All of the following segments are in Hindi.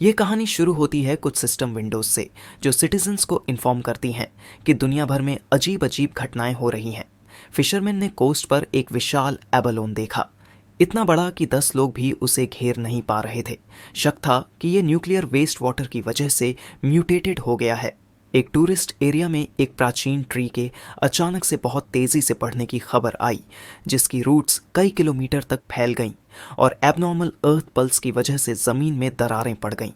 ये कहानी शुरू होती है कुछ सिस्टम विंडोज से जो सिटीजन्स को इन्फॉर्म करती हैं कि दुनिया भर में अजीब अजीब घटनाएं हो रही हैं। फिशरमैन ने कोस्ट पर एक विशाल एबलोन देखा, इतना बड़ा कि 10 लोग भी उसे घेर नहीं पा रहे थे। शक था कि ये न्यूक्लियर वेस्ट वाटर की वजह से म्यूटेटेड हो गया है। एक टूरिस्ट एरिया में एक प्राचीन ट्री के अचानक से बहुत तेजी से बढ़ने की खबर आई, जिसकी रूट्स कई किलोमीटर तक फैल गईं और एबनॉर्मल अर्थ पल्स की वजह से जमीन में दरारें पड़ गईं।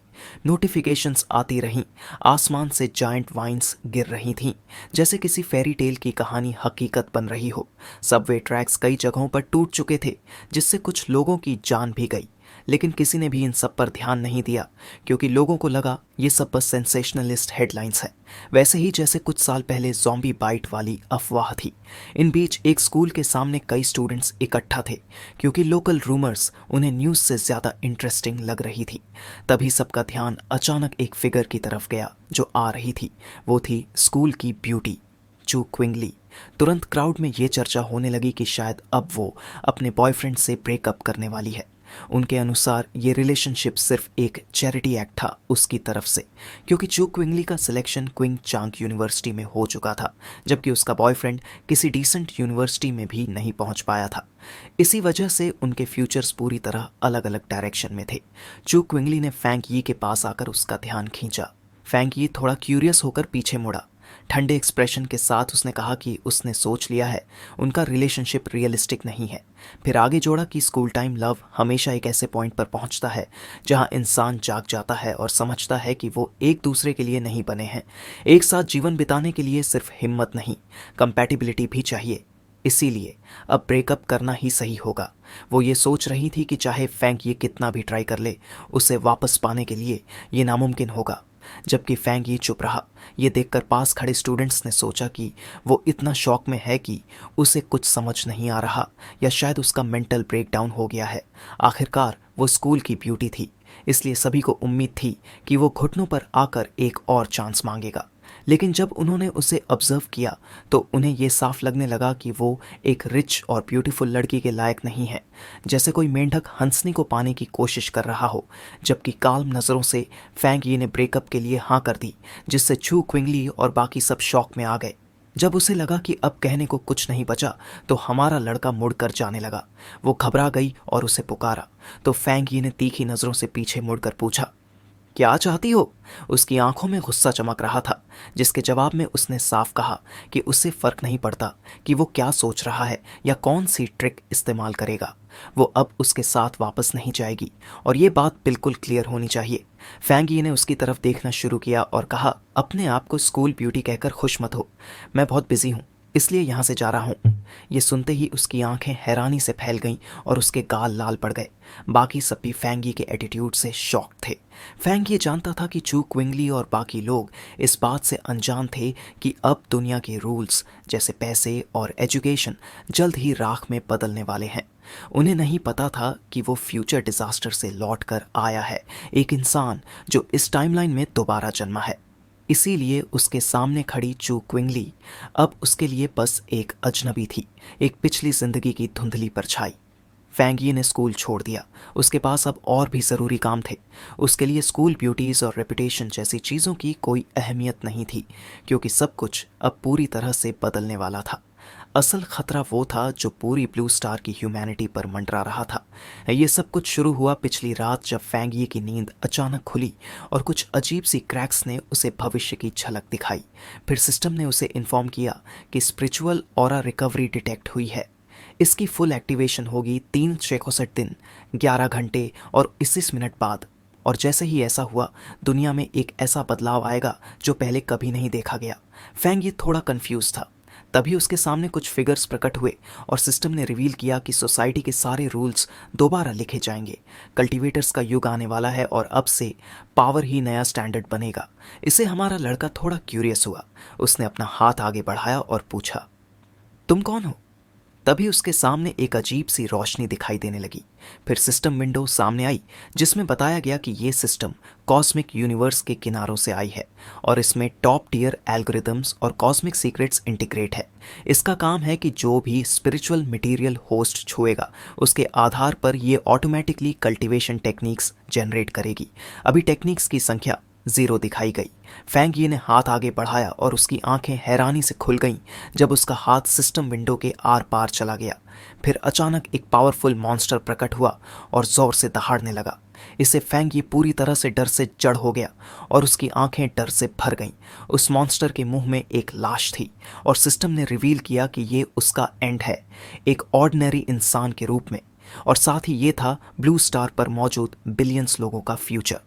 नोटिफिकेशंस आती रहीं, आसमान से जायंट वाइन्स गिर रही थीं, जैसे किसी फेरी टेल की कहानी हकीकत बन रही हो। सबवे ट्रैक्स कई जगहों पर टूट चुके थे, जिससे कुछ लोगों की जान भी गई। लेकिन किसी ने भी इन सब पर ध्यान नहीं दिया, क्योंकि लोगों को लगा ये सब बस सेंसेशनलिस्ट हेडलाइंस है, वैसे ही जैसे कुछ साल पहले ज़ॉम्बी बाइट वाली अफवाह थी। इन बीच एक स्कूल के सामने कई स्टूडेंट्स इकट्ठा थे, क्योंकि लोकल रूमर्स उन्हें न्यूज़ से ज़्यादा इंटरेस्टिंग लग रही थी। तभी सबका ध्यान अचानक एक फिगर की तरफ गया जो आ रही थी। वो थी स्कूल की ब्यूटी, चू क्विंगली। तुरंत क्राउड में ये चर्चा होने लगी कि शायद अब वो अपने बॉयफ्रेंड से ब्रेकअप करने वाली है। उनके अनुसार ये रिलेशनशिप सिर्फ एक चैरिटी एक्ट था उसकी तरफ से, क्योंकि चू क्विंगली का सिलेक्शन क्विंग चांग यूनिवर्सिटी में हो चुका था, जबकि उसका बॉयफ्रेंड किसी डिसेंट यूनिवर्सिटी में भी नहीं पहुंच पाया था। इसी वजह से उनके फ्यूचर्स पूरी तरह अलग अलग डायरेक्शन में थे। चू क्विंगली ने फैंग यी के पास आकर उसका ध्यान खींचा। फैंग यी थोड़ा क्यूरियस होकर पीछे मुड़ा। ठंडे एक्सप्रेशन के साथ उसने कहा कि उसने सोच लिया है, उनका रिलेशनशिप रियलिस्टिक नहीं है। फिर आगे जोड़ा कि स्कूल टाइम लव हमेशा एक ऐसे पॉइंट पर पहुंचता है जहां इंसान जाग जाता है और समझता है कि वो एक दूसरे के लिए नहीं बने हैं। एक साथ जीवन बिताने के लिए सिर्फ हिम्मत नहीं, कंपैटिबिलिटी भी चाहिए। इसीलिए अब ब्रेकअप करना ही सही होगा। वो ये सोच रही थी कि चाहे फैंग ये कितना भी ट्राई कर ले, उसे वापस पाने के लिए ये नामुमकिन होगा। जबकि फैंग ये चुप रहा। ये देखकर पास खड़े स्टूडेंट्स ने सोचा कि वो इतना शॉक में है कि उसे कुछ समझ नहीं आ रहा, या शायद उसका मेंटल ब्रेकडाउन हो गया है। आखिरकार वो स्कूल की ब्यूटी थी, इसलिए सभी को उम्मीद थी कि वो घुटनों पर आकर एक और चांस मांगेगा। लेकिन जब उन्होंने उसे ऑब्जर्व किया तो उन्हें ये साफ लगने लगा कि वो एक रिच और ब्यूटीफुल लड़की के लायक नहीं है, जैसे कोई मेंढक हंसनी को पाने की कोशिश कर रहा हो। जबकि काल्म नज़रों से फैंग ये ने ब्रेकअप के लिए हाँ कर दी, जिससे चू क्विंगली और बाकी सब शॉक में आ गए। जब उसे लगा कि अब कहने को कुछ नहीं बचा तो हमारा लड़का मुड़कर जाने लगा। वो घबरा गई और उसे पुकारा तो फैंग ये ने तीखी नज़रों से पीछे मुड़कर पूछा, क्या चाहती हो? उसकी आंखों में गुस्सा चमक रहा था, जिसके जवाब में उसने साफ कहा कि उससे फर्क नहीं पड़ता कि वो क्या सोच रहा है या कौन सी ट्रिक इस्तेमाल करेगा। वो अब उसके साथ वापस नहीं जाएगी और ये बात बिल्कुल क्लियर होनी चाहिए। फैंगी ने उसकी तरफ देखना शुरू किया और कहा, अपने आप को स्कूल ब्यूटी कहकर खुश मत हो, मैं बहुत बिजी हूँ, इसलिए यहाँ से जा रहा हूँ। ये सुनते ही उसकी आंखें हैरानी से फैल गईं और उसके गाल लाल पड़ गए। बाकी सब भी फैंगी के एटीट्यूड से शॉक थे। फैंग ये जानता था कि चू क्विंगली और बाकी लोग इस बात से अनजान थे कि अब दुनिया के रूल्स जैसे पैसे और एजुकेशन जल्द ही राख में बदलने वाले हैं। उन्हें नहीं पता था कि वो फ्यूचर डिजास्टर से लौट कर आया है, एक इंसान जो इस टाइमलाइन में दोबारा जन्मा है। इसीलिए उसके सामने खड़ी चू क्विंगली अब उसके लिए बस एक अजनबी थी, एक पिछली जिंदगी की धुंधली परछाई। फैंगी ने स्कूल छोड़ दिया, उसके पास अब और भी ज़रूरी काम थे। उसके लिए स्कूल ब्यूटीज़ और रेपुटेशन जैसी चीज़ों की कोई अहमियत नहीं थी, क्योंकि सब कुछ अब पूरी तरह से बदलने वाला था। असल खतरा वो था जो पूरी ब्लू स्टार की ह्यूमैनिटी पर मंडरा रहा था। ये सब कुछ शुरू हुआ पिछली रात, जब फैंगी की नींद अचानक खुली और कुछ अजीब सी क्रैक्स ने उसे भविष्य की झलक दिखाई। फिर सिस्टम ने उसे इन्फॉर्म किया कि स्पिरिचुअल ऑरा रिकवरी डिटेक्ट हुई है। इसकी फुल एक्टिवेशन होगी 366 दिन 11 घंटे और 21 मिनट बाद। और जैसे ही ऐसा हुआ, दुनिया में एक ऐसा बदलाव आएगा जो पहले कभी नहीं देखा गया। फैंग ये थोड़ा कंफ्यूज था। तभी उसके सामने कुछ फिगर्स प्रकट हुए और सिस्टम ने रिवील किया कि सोसाइटी के सारे रूल्स दोबारा लिखे जाएंगे। कल्टीवेटर्स का युग आने वाला है और अब से पावर ही नया स्टैंडर्ड बनेगा। इसे हमारा लड़का थोड़ा क्यूरियस हुआ। उसने अपना हाथ आगे बढ़ाया और पूछा, तुम कौन हो? तभी उसके सामने एक अजीब सी रोशनी दिखाई देने लगी। फिर सिस्टम विंडो सामने आई जिसमें बताया गया कि ये सिस्टम कॉस्मिक यूनिवर्स के किनारों से आई है और इसमें टॉप टियर एल्गोरिदम्स और कॉस्मिक सीक्रेट्स इंटीग्रेट है। इसका काम है कि जो भी स्पिरिचुअल मटेरियल होस्ट छुएगा उसके आधार पर ये ऑटोमेटिकली कल्टीवेशन टेक्निक्स जनरेट करेगी। अभी टेक्निक्स की संख्या 0 दिखाई गई। फैंग यी ने हाथ आगे बढ़ाया और उसकी आंखें हैरानी से खुल गईं जब उसका हाथ सिस्टम विंडो के आर पार चला गया। फिर अचानक एक पावरफुल मॉन्स्टर प्रकट हुआ और जोर से दहाड़ने लगा। इसे फैंग यी पूरी तरह से डर से जड़ हो गया और उसकी आंखें डर से भर गईं। उस मॉन्स्टर के मुंह में एक लाश थी और सिस्टम ने रिवील किया कि ये उसका एंड है, एक ऑर्डिनरी इंसान के रूप में। और साथ ही ये था ब्लू स्टार पर मौजूद बिलियंस लोगों का फ्यूचर।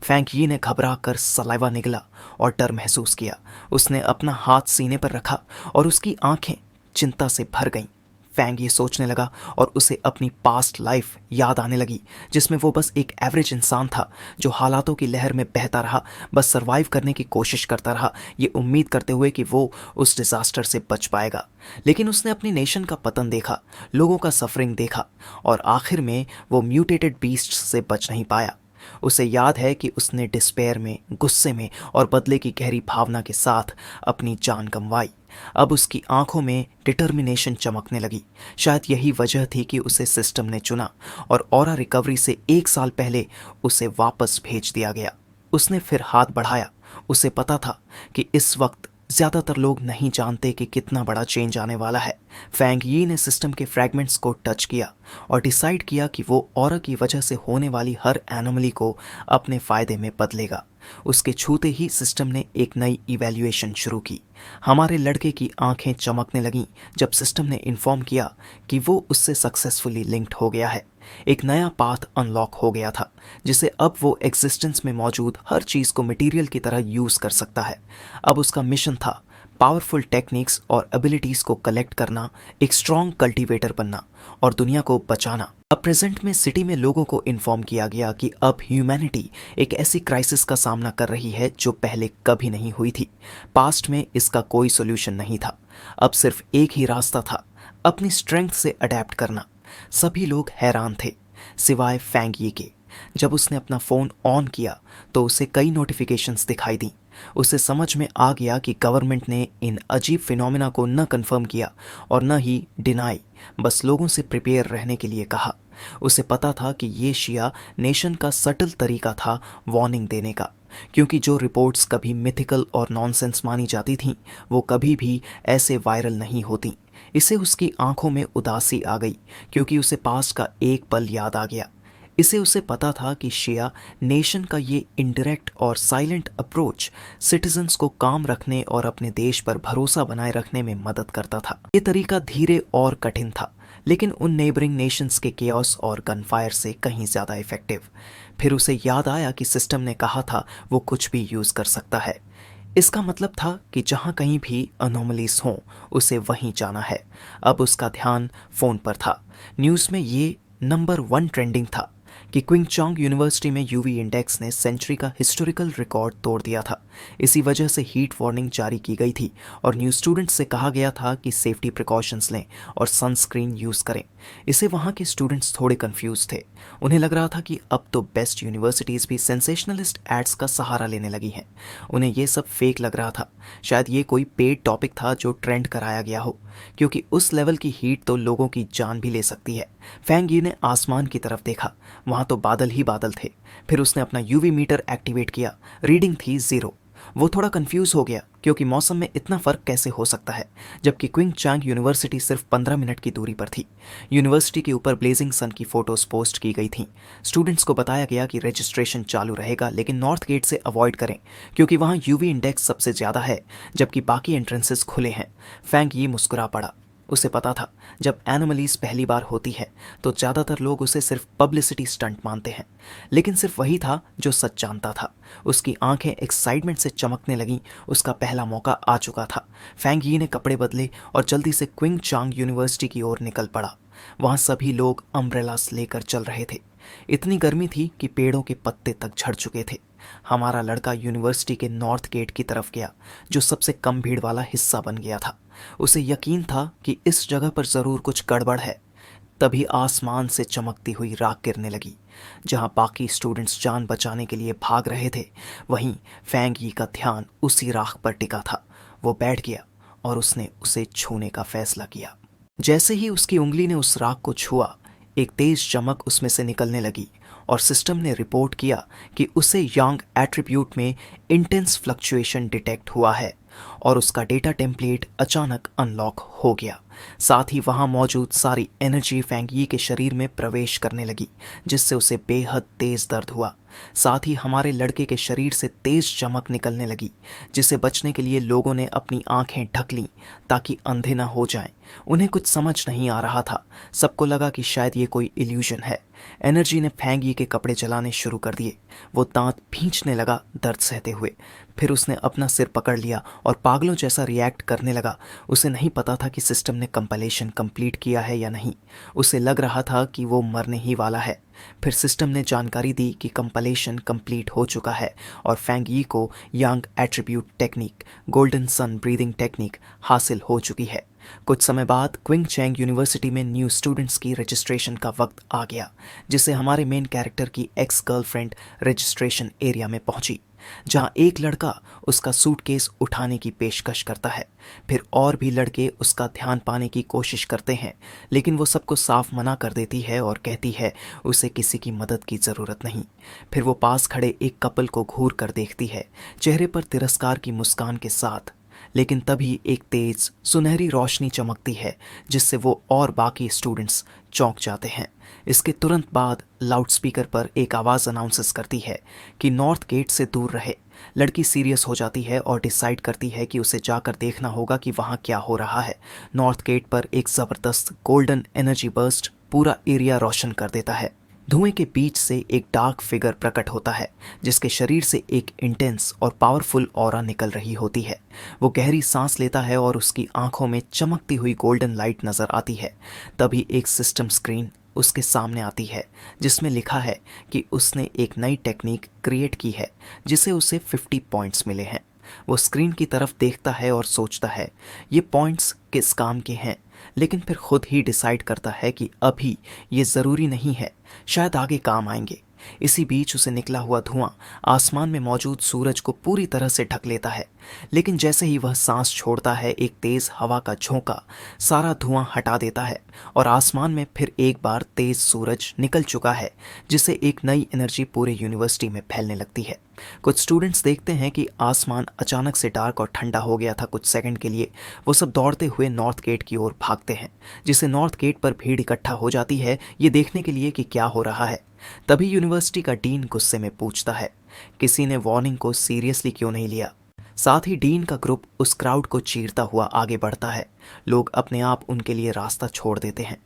फैंग यी ने घबरा कर सलाइवा निगला और डर महसूस किया। उसने अपना हाथ सीने पर रखा और उसकी आंखें चिंता से भर गईं। फैंग ये सोचने लगा और उसे अपनी पास्ट लाइफ याद आने लगी जिसमें वो बस एक एवरेज इंसान था जो हालातों की लहर में बहता रहा, बस सरवाइव करने की कोशिश करता रहा, ये उम्मीद करते हुए कि वो उस डिजास्टर से बच पाएगा। लेकिन उसने अपनी नेशन का पतन देखा, लोगों का सफरिंग देखा और आखिर में वो म्यूटेटेड बीस्ट से बच नहीं पाया। उसे याद है कि उसने डिस्पेयर में, गुस्से में और बदले की गहरी भावना के साथ अपनी जान गंवाई। अब उसकी आंखों में डिटर्मिनेशन चमकने लगी। शायद यही वजह थी कि उसे सिस्टम ने चुना और ऑरा रिकवरी से 1 साल पहले उसे वापस भेज दिया गया। उसने फिर हाथ बढ़ाया। उसे पता था कि इस वक्त ज्यादातर लोग नहीं जानते कि कितना बड़ा चेंज आने वाला है। फैंग यी ने सिस्टम के फ्रैगमेंट्स को टच किया और डिसाइड किया कि वो ऑरा की वजह से होने वाली हर एनोमली को अपने फायदे में बदलेगा। उसके छूते ही सिस्टम ने एक नई इवैल्यूएशन शुरू की। हमारे लड़के की आंखें चमकने लगीं जब सिस्टम ने इन्फॉर्म किया कि वो उससे सक्सेसफुली लिंक्ड हो गया है। एक नया पाथ अनलॉक हो गया था जिसे अब वो एग्जिस्टेंस में मौजूद हर चीज को मटेरियल की तरह यूज कर सकता है। अब उसका मिशन था पावरफुल टेक्निक्स और एबिलिटीज को कलेक्ट करना, एक स्ट्रॉन्ग कल्टीवेटर बनना और दुनिया को बचाना। अब प्रेजेंट में सिटी में लोगों को इन्फॉर्म किया गया कि अब ह्यूमैनिटी एक ऐसी क्राइसिस का सामना कर रही है जो पहले कभी नहीं हुई थी। पास्ट में इसका कोई सोल्यूशन नहीं था। अब सिर्फ एक ही रास्ता था, अपनी स्ट्रेंथ से अडेप्ट करना। सभी लोग हैरान थे सिवाय फैंग यी के। जब उसने अपना फोन ऑन किया तो उसे कई नोटिफिकेशंस दिखाई दी। उसे समझ में आ गया कि गवर्नमेंट ने इन अजीब फिनोमिना को न कंफर्म किया और न ही डिनाई, बस लोगों से प्रिपेयर रहने के लिए कहा। उसे पता था कि ये शिया नेशन का सटल तरीका था वार्निंग देने का, क्योंकि जो रिपोर्ट्स कभी मिथिकल और नॉनसेंस मानी जाती थीं वो कभी भी ऐसे वायरल नहीं होती। इसे उसकी आंखों में उदासी आ गई क्योंकि उसे पास्ट का एक पल याद आ गया। उसे पता था कि शिया नेशन का ये इनडायरेक्ट और साइलेंट अप्रोच सिटीजन्स को काम रखने और अपने देश पर भरोसा बनाए रखने में मदद करता था। ये तरीका धीरे और कठिन था लेकिन उन नेबरिंग नेशंस के केओस और गनफायर से कहीं ज्यादा इफेक्टिव। फिर उसे याद आया कि सिस्टम ने कहा था वो कुछ भी यूज कर सकता है। इसका मतलब था कि जहां कहीं भी अनोमलीज हों उसे वहीं जाना है। अब उसका ध्यान फोन पर था। न्यूज में ये नंबर 1 ट्रेंडिंग था कि क्विंगचोंग यूनिवर्सिटी में यूवी इंडेक्स ने सेंचुरी का हिस्टोरिकल रिकॉर्ड तोड़ दिया था। इसी वजह से हीट वार्निंग जारी की गई थी और न्यू स्टूडेंट्स से कहा गया था कि सेफ्टी प्रिकॉशंस लें और सनस्क्रीन यूज करें। इसे वहाँ के स्टूडेंट्स थोड़े कंफ्यूज थे। उन्हें लग रहा था कि अब तो बेस्ट यूनिवर्सिटीज भी सेंसेशनलिस्ट एड्स का सहारा लेने लगी हैं। उन्हें ये सब फेक लग रहा था। शायद ये कोई पेड टॉपिक था जो ट्रेंड कराया गया हो, क्योंकि उस लेवल की हीट तो लोगों की जान भी ले सकती है। फैंग यी ने आसमान की तरफ देखा, वहां तो बादल ही बादल थे। फिर उसने अपना यूवी मीटर एक्टिवेट किया। रीडिंग थी 0। वो थोड़ा कंफ्यूज हो गया क्योंकि मौसम में इतना फर्क कैसे हो सकता है, जबकि क्विंगचोंग यूनिवर्सिटी सिर्फ 15 मिनट की दूरी पर थी। यूनिवर्सिटी के ऊपर ब्लेजिंग सन की फोटोज पोस्ट की गई थीं। स्टूडेंट्स को बताया गया कि रजिस्ट्रेशन चालू रहेगा लेकिन नॉर्थ गेट से अवॉइड करें क्योंकि वहां यूवी इंडेक्स सबसे ज्यादा है, जबकि बाकी एंट्रेंसेस खुले हैं। फैंग यी मुस्कुरा पड़ा। उसे पता था जब एनोमलीज पहली बार होती है तो ज़्यादातर लोग उसे सिर्फ पब्लिसिटी स्टंट मानते हैं, लेकिन सिर्फ वही था जो सच जानता था। उसकी आंखें एक्साइटमेंट से चमकने लगीं। उसका पहला मौका आ चुका था। फैंग यी ने कपड़े बदले और जल्दी से क्विंगचोंग यूनिवर्सिटी की ओर निकल पड़ा। वहाँ सभी लोग अम्ब्रेलास लेकर चल रहे थे। इतनी गर्मी थी कि पेड़ों के पत्ते तक झड़ चुके थे। हमारा लड़का यूनिवर्सिटी के नॉर्थ गेट की तरफ गया, जो सबसे कम भीड़ वाला हिस्सा बन गया था। उसे यकीन था कि इस जगह पर ज़रूर कुछ गड़बड़ है। तभी आसमान से चमकती हुई राख गिरने लगी। जहां बाकी स्टूडेंट्स जान बचाने के लिए भाग रहे थे, वहीं फैंग यी का ध्यान उसी राख पर टिका था। वो बैठ गया और उसने उसे छूने का फैसला किया। जैसे ही उसकी उंगली ने उस राख को छुआ, एक तेज चमक उसमें से निकलने लगी और सिस्टम ने रिपोर्ट किया कि उसे यांग एट्रीब्यूट में इंटेंस फ्लक्चुएशन डिटेक्ट हुआ है और उसका डेटा टेम्पलेट अचानक अनलॉक हो गया। साथ ही वहां मौजूद सारी एनर्जी फैंग यी के शरीर में प्रवेश करने लगी, जिससे उसे बेहद तेज दर्द हुआ। साथ ही हमारे लड़के के शरीर से तेज चमक निकलने लगी, जिसे बचने के लिए लोगों ने अपनी आंखें ढक लीं ताकि अंधे न हो जाएं। उन्हें कुछ समझ नहीं आ रहा था। सबको लगा कि शायद ये कोई इल्यूजन है। एनर्जी ने फैंग यी के कपड़े जलाने शुरू कर दिए। वो दांत भींचने लगा दर्द सहते हुए। फिर उसने अपना सिर पकड़ लिया और पागलों जैसा रिएक्ट करने लगा। उसे नहीं पता था कि सिस्टम ने कंपाइलेशन कंप्लीट किया है या नहीं। उसे लग रहा था कि वो मरने ही वाला है। फिर सिस्टम ने जानकारी दी कि कंपाइलेशन कंप्लीट हो चुका है और फैंग यी को Yang attribute technique, golden sun breathing technique हासिल हो चुकी है। कुछ समय बाद क्विंग चैंग यूनिवर्सिटी में न्यू स्टूडेंट्स की रजिस्ट्रेशन का वक्त आ गया, जिससे हमारे मेन कैरेक्टर की एक्स गर्लफ्रेंड रजिस्ट्रेशन एरिया में पहुंची, जहां एक लड़का उसका सूटकेस उठाने की पेशकश करता है। फिर और भी लड़के उसका ध्यान पाने की कोशिश करते हैं, लेकिन वो सबको साफ मना कर देती है और कहती है उसे किसी की मदद की ज़रूरत नहीं। फिर वो पास खड़े एक कपल को घूर कर देखती है, चेहरे पर तिरस्कार की मुस्कान के साथ। लेकिन तभी एक तेज सुनहरी रोशनी चमकती है, जिससे वो और बाकी स्टूडेंट्स चौंक जाते हैं। इसके तुरंत बाद लाउडस्पीकर पर एक आवाज़ अनाउंसेस करती है कि नॉर्थ गेट से दूर रहे। लड़की सीरियस हो जाती है और डिसाइड करती है कि उसे जाकर देखना होगा कि वहाँ क्या हो रहा है। नॉर्थ गेट पर एक ज़बरदस्त गोल्डन एनर्जी बर्स्ट पूरा एरिया रोशन कर देता है। धुएं के बीच से एक डार्क फिगर प्रकट होता है, जिसके शरीर से एक इंटेंस और पावरफुल ऑरा निकल रही होती है। वो गहरी सांस लेता है और उसकी आंखों में चमकती हुई गोल्डन लाइट नजर आती है। तभी एक सिस्टम स्क्रीन उसके सामने आती है, जिसमें लिखा है कि उसने एक नई टेक्निक क्रिएट की है, जिसे उसे 50 पॉइंट्स मिले हैं। वो स्क्रीन की तरफ देखता है और सोचता है ये पॉइंट्स किस काम के हैं, लेकिन फिर खुद ही डिसाइड करता है कि अभी ये ज़रूरी नहीं है, शायद आगे काम आएंगे। इसी बीच उसे निकला हुआ धुआं आसमान में मौजूद सूरज को पूरी तरह से ढक लेता है, लेकिन जैसे ही वह सांस छोड़ता है, एक तेज हवा का झोंका सारा धुआं हटा देता है और आसमान में फिर एक बार तेज सूरज निकल चुका है, जिससे एक नई एनर्जी पूरे यूनिवर्सिटी में फैलने लगती है। कुछ स्टूडेंट्स देखते हैं कि आसमान अचानक से डार्क और ठंडा हो गया था। कुछ सेकंड के लिए वो सब दौड़ते हुए नॉर्थ गेट की ओर भागते हैं, जिससे नॉर्थ गेट पर भीड़ इकट्ठा हो जाती है ये देखने के लिए कि क्या हो रहा है। तभी यूनिवर्सिटी का डीन गुस्से में पूछता है किसी ने वार्निंग को सीरियसली क्यों नहीं लिया। साथ ही डीन का ग्रुप उस क्राउड को चीरता हुआ आगे बढ़ता है। लोग अपने आप उनके लिए रास्ता छोड़ देते हैं।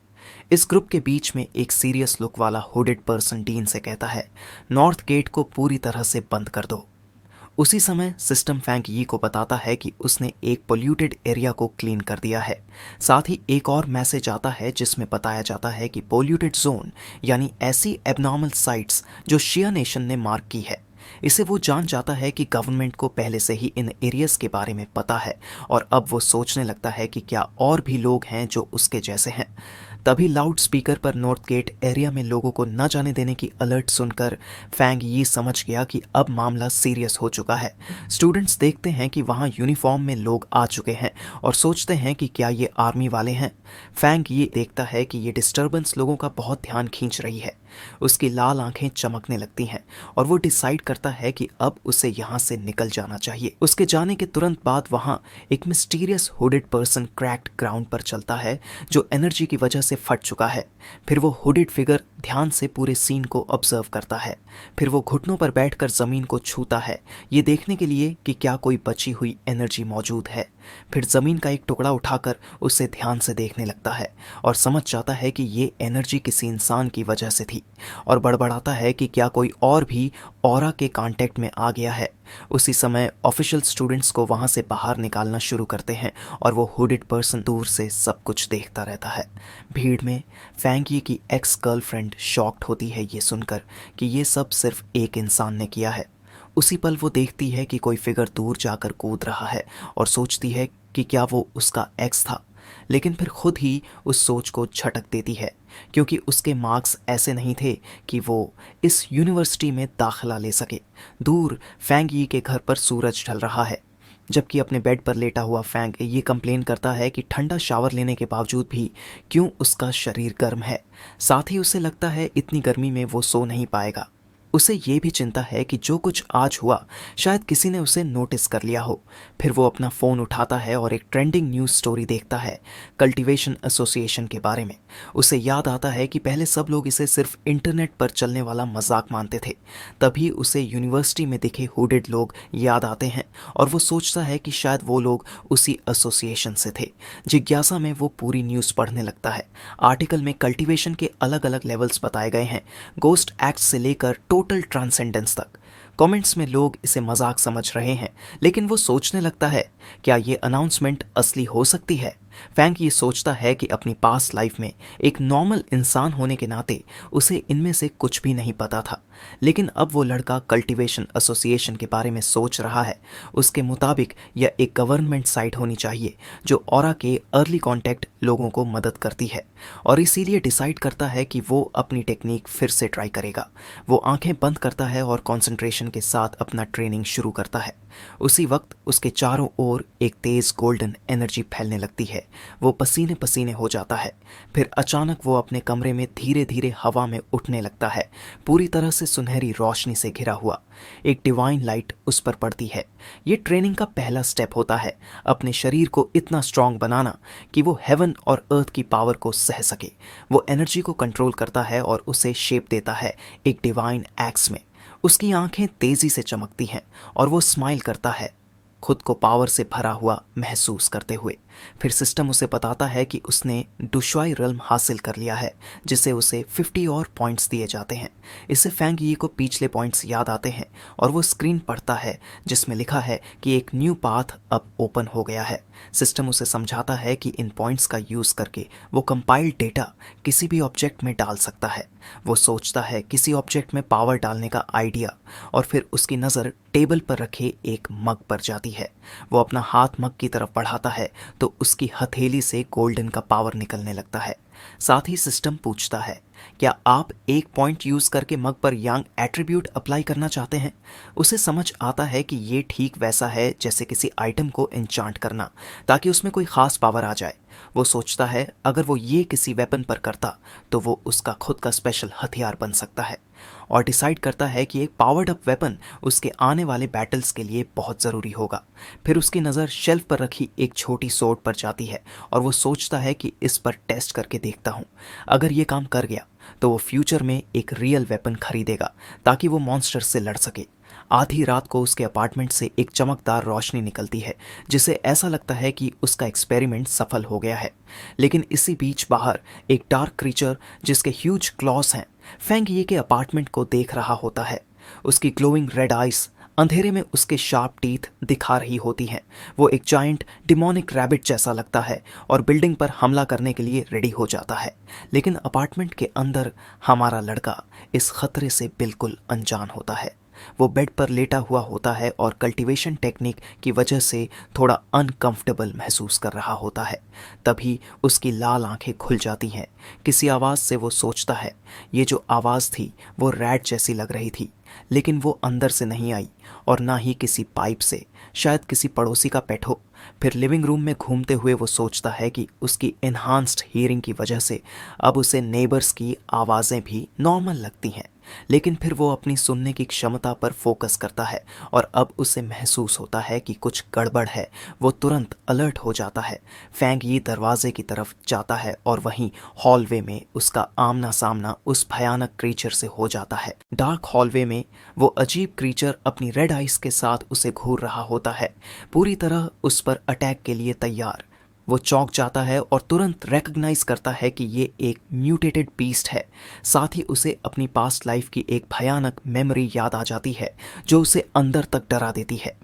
इस ग्रुप के बीच में एक सीरियस लुक वाला हुडेड पर्सन डीन से कहता है नॉर्थ गेट को पूरी तरह से बंद कर दो। उसी समय सिस्टम फैंग यी को बताता है कि उसने एक पोल्यूटेड एरिया को क्लीन कर दिया है। साथ ही एक और मैसेज आता है जिसमें बताया जाता है कि पोल्यूटेड जोन यानी ऐसी एबनॉर्मल साइट्स जो शिया नेशन ने मार्क की है। इसे वो जान जाता है कि गवर्नमेंट को पहले से ही इन एरियाज के बारे में पता है और अब वो सोचने लगता है कि क्या और भी लोग हैं जो उसके जैसे हैं। तभी लाउड स्पीकर पर नॉर्थ गेट एरिया में लोगों को न जाने देने की अलर्ट सुनकर फैंग यी समझ गया कि अब मामला सीरियस हो चुका है। स्टूडेंट्स देखते हैं कि वहाँ यूनिफॉर्म में लोग आ चुके हैं और सोचते हैं कि क्या ये आर्मी वाले हैं। फैंग यी देखता है कि ये डिस्टर्बेंस लोगों का बहुत ध्यान खींच रही है। उसकी लाल आंखें चमकने लगती हैं और वो डिसाइड करता है कि अब उसे यहाँ से निकल जाना चाहिए। उसके जाने के तुरंत बाद वहाँ एक mysterious hooded person cracked ground पर चलता है जो एनर्जी की वजह से फट चुका है। फिर वो हुडेड फिगर ध्यान से पूरे सीन को ऑब्जर्व करता है। फिर वो घुटनों पर बैठकर जमीन को छूता है, ये देखने के लिए कि क्या कोई बची हुई एनर्जी मौजूद है। फिर जमीन का एक टुकड़ा उठाकर उसे ध्यान से देखने लगता है और समझ जाता है कि ये एनर्जी किसी इंसान की वजह से थी और बड़बड़ाता है कि क्या कोई और भी ऑरा के कांटेक्ट में आ गया है। उसी समय ऑफिशियल स्टूडेंट्स को वहां से बाहर निकालना शुरू करते हैं और वो हुडेड पर्सन दूर से सब कुछ देखता रहता है। भीड़ में फैंग यी की एक्स गर्लफ्रेंड माइंड शॉक्ड होती है ये सुनकर कि ये सब सिर्फ एक इंसान ने किया है। उसी पल वो देखती है कि कोई फिगर दूर जाकर कूद रहा है और सोचती है कि क्या वो उसका एक्स था, लेकिन फिर खुद ही उस सोच को झटक देती है क्योंकि उसके मार्क्स ऐसे नहीं थे कि वो इस यूनिवर्सिटी में दाखिला ले सके। दूर फैंग यी के घर पर सूरज ढल रहा है, जबकि अपने बेड पर लेटा हुआ फैंग ये कंप्लेन करता है कि ठंडा शावर लेने के बावजूद भी क्यों उसका शरीर गर्म है। साथ ही उसे लगता है इतनी गर्मी में वो सो नहीं पाएगा। उसे ये भी चिंता है कि जो कुछ आज हुआ शायद किसी ने उसे नोटिस कर लिया हो। फिर वो अपना फ़ोन उठाता है और एक ट्रेंडिंग न्यूज़ स्टोरी देखता है कल्टीवेशन एसोसिएशन के बारे में। उसे याद आता है कि पहले सब लोग इसे सिर्फ इंटरनेट पर चलने वाला मजाक मानते थे। तभी उसे यूनिवर्सिटी में दिखे हुडेड लोग याद आते हैं और वो सोचता है कि शायद वो लोग उसी एसोसिएशन से थे। जिज्ञासा में वो पूरी न्यूज़ पढ़ने लगता है। आर्टिकल में कल्टीवेशन के अलग अलग लेवल्स बताए गए हैं, गोस्ट एक्ट से लेकर टोटल ट्रांसेंडेंस तक। कमेंट्स में लोग इसे मजाक समझ रहे हैं, लेकिन वो सोचने लगता है क्या ये अनाउंसमेंट असली हो सकती है। फैंग ये सोचता है कि अपनी पास्ट लाइफ में एक नॉर्मल इंसान होने के नाते उसे इनमें से कुछ भी नहीं पता था, लेकिन अब वो लड़का कल्टीवेशन एसोसिएशन के बारे में सोच रहा है। उसके मुताबिक यह एक गवर्नमेंट साइट होनी चाहिए जो ऑरा के अर्ली कांटेक्ट लोगों को मदद करती है, और इसीलिए डिसाइड करता है कि वो अपनी टेक्निक फिर से ट्राई करेगा। वो आंखें बंद करता है और कंसंट्रेशन के साथ अपना ट्रेनिंग शुरू करता है। उसी वक्त उसके चारों ओर एक तेज गोल्डन एनर्जी फैलने लगती है। वो पसीने पसीने हो जाता है। फिर अचानक वो अपने कमरे में धीरे धीरे हवा में उठने लगता है, पूरी तरह से सुनहरी रोशनी से घिरा हुआ। एक डिवाइन लाइट उस पर पड़ती है। ये ट्रेनिंग का पहला स्टेप होता है, अपने शरीर को इतना स्ट्रांग बनाना कि वो हेवन और अर्थ की पावर को सह सके। वो एनर्जी को कंट्रोल करता है और उसे शेप देता है एक डिवाइन एक्स में। उसकी आंखें तेजी से चमकती हैं और वो स्माइल करता है, खुद को पावर से भरा हुआ महसूस करते हुए। फिर सिस्टम उसे बताता है कि उसने डुशुआई रल्म हासिल कर लिया है, जिसे उसे 50 और पॉइंट्स दिए जाते हैं। इससे फैंग यी को पिछले पॉइंट्स याद आते हैं और वो स्क्रीन पढ़ता है जिसमें लिखा है कि एक न्यू पाथ अब ओपन हो गया है। सिस्टम उसे समझाता है कि इन पॉइंट्स का यूज़ करके वो कंपाइल्ड डेटा किसी भी ऑब्जेक्ट में डाल सकता है। वो सोचता है किसी ऑब्जेक्ट में पावर डालने का आइडिया, और फिर उसकी नज़र टेबल पर रखे एक मग पर जाती है। वो अपना हाथ मग की तरफ बढ़ाता है तो उसकी हथेली से गोल्डन का पावर निकलने लगता है। साथ ही सिस्टम पूछता है, क्या आप एक पॉइंट यूज करके मग पर यांग एट्रीब्यूट अप्लाई करना चाहते हैं? उसे समझ आता है कि ये ठीक वैसा है जैसे किसी आइटम को एन्चांट करना ताकि उसमें कोई खास पावर आ जाए। वो सोचता है अगर वो ये किसी वेपन पर करता तो वो उसका खुद का स्पेशल हथियार बन सकता है, और डिसाइड करता है कि एक पावर्ड अप वेपन उसके आने वाले बैटल्स के लिए बहुत ज़रूरी होगा। फिर उसकी नज़र शेल्फ पर रखी एक छोटी सोर्ड पर जाती है और वो सोचता है कि इस पर टेस्ट करके देखता हूँ। अगर ये काम कर गया तो वो फ्यूचर में एक रियल वेपन खरीदेगा ताकि वो मॉन्स्टर से लड़ सके। आधी रात को उसके अपार्टमेंट से एक चमकदार रोशनी निकलती है जिससे ऐसा लगता है कि उसका एक्सपेरिमेंट सफल हो गया है। लेकिन इसी बीच बाहर एक डार्क क्रीचर जिसके ह्यूज क्लॉस हैं फैंग यी के अपार्टमेंट को देख रहा होता है। उसकी ग्लोइंग रेड आइज अंधेरे में उसके शार्प टीथ दिखा रही होती हैं। वो एक जायंट डिमोनिक रैबिट जैसा लगता है और बिल्डिंग पर हमला करने के लिए रेडी हो जाता है। लेकिन अपार्टमेंट के अंदर हमारा लड़का इस खतरे से बिल्कुल अनजान होता है। वो बेड पर लेटा हुआ होता है और कल्टीवेशन टेक्निक की वजह से थोड़ा अनकंफर्टेबल महसूस कर रहा होता है। तभी उसकी लाल आंखें खुल जाती हैं। किसी आवाज़ से वो सोचता है ये जो आवाज़ थी वो रैट जैसी लग रही थी, लेकिन वो अंदर से नहीं आई और ना ही किसी पाइप से, शायद किसी पड़ोसी का पेट हो। फिर लिविंग रूम में घूमते हुए वो सोचता है कि उसकी एनहांस्ड हियरिंग की वजह से अब उसे नेबर्स की आवाज़ें भी नॉर्मल लगती हैं। लेकिन फिर वो अपनी सुनने की क्षमता पर फोकस करता है और अब उसे महसूस होता है कि कुछ गड़बड़ है। वो तुरंत अलर्ट हो जाता है। फैंग यी दरवाजे की तरफ जाता है और वहीं हॉलवे में उसका आमना सामना उस भयानक क्रीचर से हो जाता है। डार्क हॉलवे में वो अजीब क्रीचर अपनी रेड आइज के साथ उसे घूर रहा होता है, पूरी तरह उस पर अटैक के लिए तैयार। वो चौंक जाता है और तुरंत रिकॉग्नाइज करता है कि ये एक म्यूटेटेड बीस्ट है। साथ ही उसे अपनी पास्ट लाइफ की एक भयानक मेमोरी याद आ जाती है जो उसे अंदर तक डरा देती है।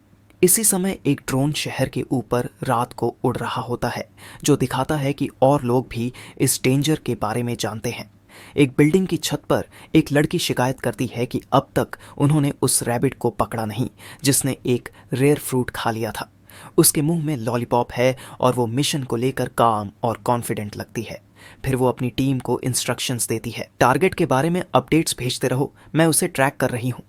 इसी समय एक ड्रोन शहर के ऊपर रात को उड़ रहा होता है जो दिखाता है कि और लोग भी इस डेंजर के बारे में जानते हैं। एक बिल्डिंग की छत पर एक लड़की शिकायत करती है कि अब तक उन्होंने उस रैबिट को पकड़ा नहीं जिसने एक रेयर फ्रूट खा लिया था। उसके मुंह में लॉलीपॉप है और वो मिशन को लेकर काम और कॉन्फिडेंट लगती है। फिर वो अपनी टीम को इंस्ट्रक्शंस देती है, टारगेट के बारे में अपडेट्स भेजते रहो, मैं उसे ट्रैक कर रही हूँ।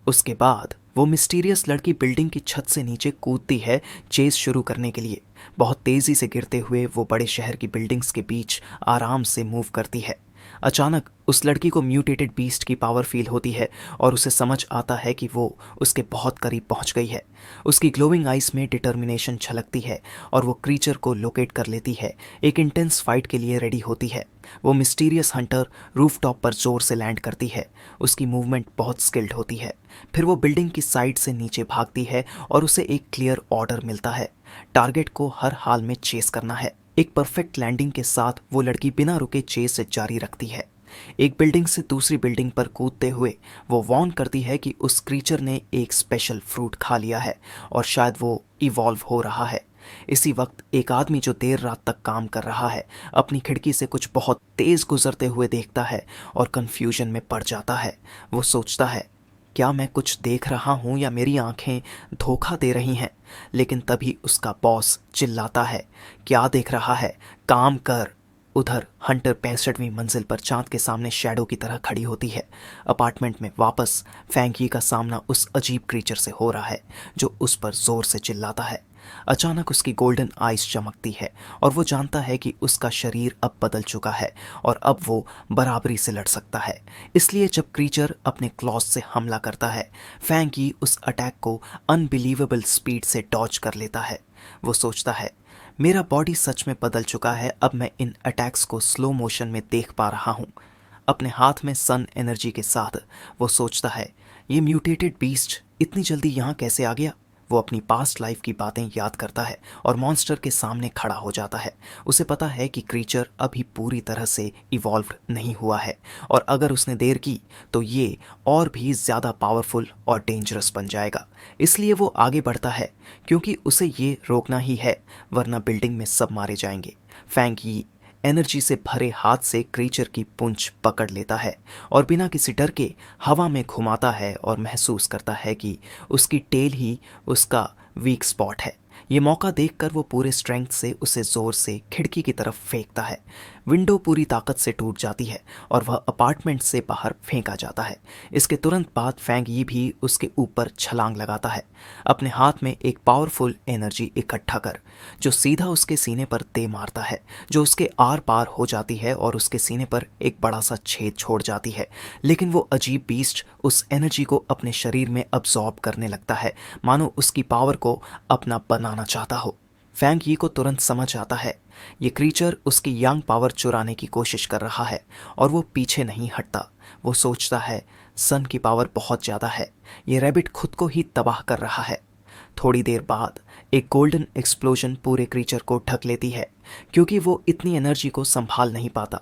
उसके बाद वो मिस्टीरियस लड़की बिल्डिंग की छत से नीचे कूदती है चेस शुरू करने के लिए। बहुत तेजी से गिरते हुए वो बड़े शहर की बिल्डिंग्स के बीच आराम से मूव करती है। अचानक उस लड़की को म्यूटेटेड बीस्ट की पावर फील होती है और उसे समझ आता है कि वो उसके बहुत करीब पहुंच गई है। उसकी ग्लोइंग आइज में डिटर्मिनेशन छलकती है और वो क्रीचर को लोकेट कर लेती है। एक इंटेंस फाइट के लिए रेडी होती है। वो मिस्टीरियस हंटर रूफटॉप पर जोर से लैंड करती है। उसकी मूवमेंट बहुत स्किल्ड होती है। फिर वो बिल्डिंग की साइड से नीचे भागती है और उसे एक क्लियर ऑर्डर मिलता है, टारगेट को हर हाल में चेस करना है। एक परफेक्ट लैंडिंग के साथ वो लड़की बिना रुके चेस से जारी रखती है। एक बिल्डिंग से दूसरी बिल्डिंग पर कूदते हुए वो वार्न करती है कि उस क्रीचर ने एक स्पेशल फ्रूट खा लिया है और शायद वो इवॉल्व हो रहा है। इसी वक्त एक आदमी जो देर रात तक काम कर रहा है अपनी खिड़की से कुछ बहुत तेज गुजरते हुए देखता है और कंफ्यूजन में पड़ जाता है। वो सोचता है, क्या मैं कुछ देख रहा हूँ या मेरी आंखें धोखा दे रही हैं? लेकिन तभी उसका बॉस चिल्लाता है, क्या देख रहा है, काम कर। उधर हंटर 65वीं मंजिल पर चांद के सामने शैडो की तरह खड़ी होती है। अपार्टमेंट में वापस फैंकी का सामना उस अजीब क्रीचर से हो रहा है जो उस पर जोर से चिल्लाता है। अचानक उसकी गोल्डन आइज चमकती है और वो जानता है कि उसका शरीर अब बदल चुका है और अब वो बराबरी से लड़ सकता है। इसलिए जब क्रीचर अपने क्लॉज से हमला करता है, फैंकी उस अटैक को अनबिलीवेबल स्पीड से डॉज कर लेता है। वो सोचता है, मेरा बॉडी सच में बदल चुका है, अब मैं इन अटैक्स को स्लो मोशन में देख पा रहा हूँ। अपने हाथ में सन एनर्जी के साथ वो सोचता है, ये म्यूटेटेड बीस्ट इतनी जल्दी यहाँ कैसे आ गया? वो अपनी पास्ट लाइफ की बातें याद करता है और मॉन्स्टर के सामने खड़ा हो जाता है। उसे पता है कि क्रीचर अभी पूरी तरह से इवॉल्व नहीं हुआ है और अगर उसने देर की तो ये और भी ज़्यादा पावरफुल और डेंजरस बन जाएगा। इसलिए वो आगे बढ़ता है क्योंकि उसे ये रोकना ही है, वरना बिल्डिंग में सब मारे जाएंगे। फैंकी एनर्जी से भरे हाथ से क्रीचर की पूंछ पकड़ लेता है और बिना किसी डर के हवा में घुमाता है और महसूस करता है कि उसकी टेल ही उसका वीक स्पॉट है। ये मौका देखकर वो पूरे स्ट्रेंथ से उसे जोर से खिड़की की तरफ फेंकता है। विंडो पूरी ताकत से टूट जाती है और वह अपार्टमेंट से बाहर फेंका जाता है। इसके तुरंत बाद फैंग यी भी उसके ऊपर छलांग लगाता है, अपने हाथ में एक पावरफुल एनर्जी इकट्ठा कर जो सीधा उसके सीने पर दे मारता है, जो उसके आर पार हो जाती है और उसके सीने पर एक बड़ा सा छेद छोड़ जाती है। लेकिन वो अजीब बीस्ट उस एनर्जी को अपने शरीर में अब्सॉर्ब करने लगता है, मानो उसकी पावर को अपना बनाना चाहता हो। फैंग यी को तुरंत समझ आता है, ये क्रीचर उसकी यंग पावर चुराने की कोशिश कर रहा है और वो पीछे नहीं हटता। वो सोचता है, सन की पावर बहुत ज़्यादा है, ये रैबिट खुद को ही तबाह कर रहा है। थोड़ी देर बाद एक गोल्डन एक्सप्लोजन पूरे क्रीचर को ढक लेती है क्योंकि वो इतनी एनर्जी को संभाल नहीं पाता।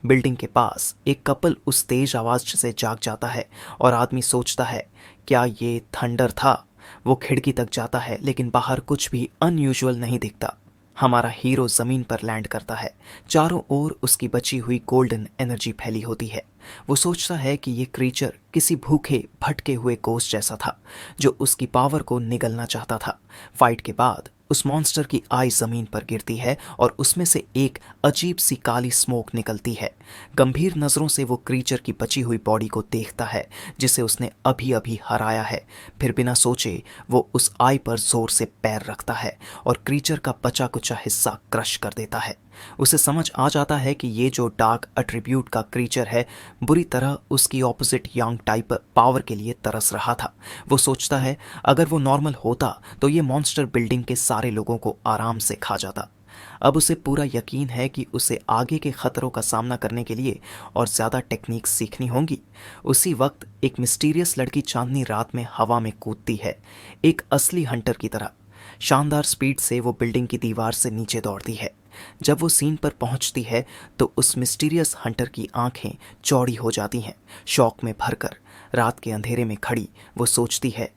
बिल्डिंग के पास एक कपल उस तेज आवाज से जाग जाता है और आदमी सोचता है, क्या ये थंडर था? वो खिड़की तक जाता है लेकिन बाहर कुछ भी अनयूजुअल नहीं दिखता। हमारा हीरो जमीन पर लैंड करता है। चारों ओर उसकी बची हुई गोल्डन एनर्जी फैली होती है। वो सोचता है कि ये क्रीचर किसी भूखे भटके हुए गोश्त जैसा था जो उसकी पावर को निगलना चाहता था। फाइट के बाद उस मॉन्स्टर की आई जमीन पर गिरती है और उसमें से एक अजीब सी काली स्मोक निकलती है। गंभीर नजरों से वो क्रीचर की बची हुई बॉडी को देखता है जिसे उसने अभी अभी हराया है। फिर बिना सोचे वो उस आई पर जोर से पैर रखता है और क्रीचर का बचा कुचा हिस्सा क्रश कर देता है। उसे समझ आ जाता है कि ये जो डार्क एट्रीब्यूट का क्रीचर है बुरी तरह उसकी ऑपोजिट यंग टाइप पावर के लिए तरस रहा था। वो सोचता है, अगर वो नॉर्मल होता तो ये मॉन्स्टर बिल्डिंग के सारे लोगों को आराम से खा जाता। अब उसे पूरा यकीन है कि उसे आगे के खतरों का सामना करने के लिए और ज़्यादा टेक्निक्स सीखनी होंगी। उसी वक्त एक मिस्टीरियस लड़की चांदनी रात में हवा में कूदती है, एक असली हंटर की तरह। शानदार स्पीड से वो बिल्डिंग की दीवार से नीचे दौड़ती है। जब वो सीन पर पहुंचती है तो उस मिस्टीरियस हंटर की आंखें चौड़ी हो जाती हैं। शौक में भरकर रात के अंधेरे में खड़ी वो सोचती है,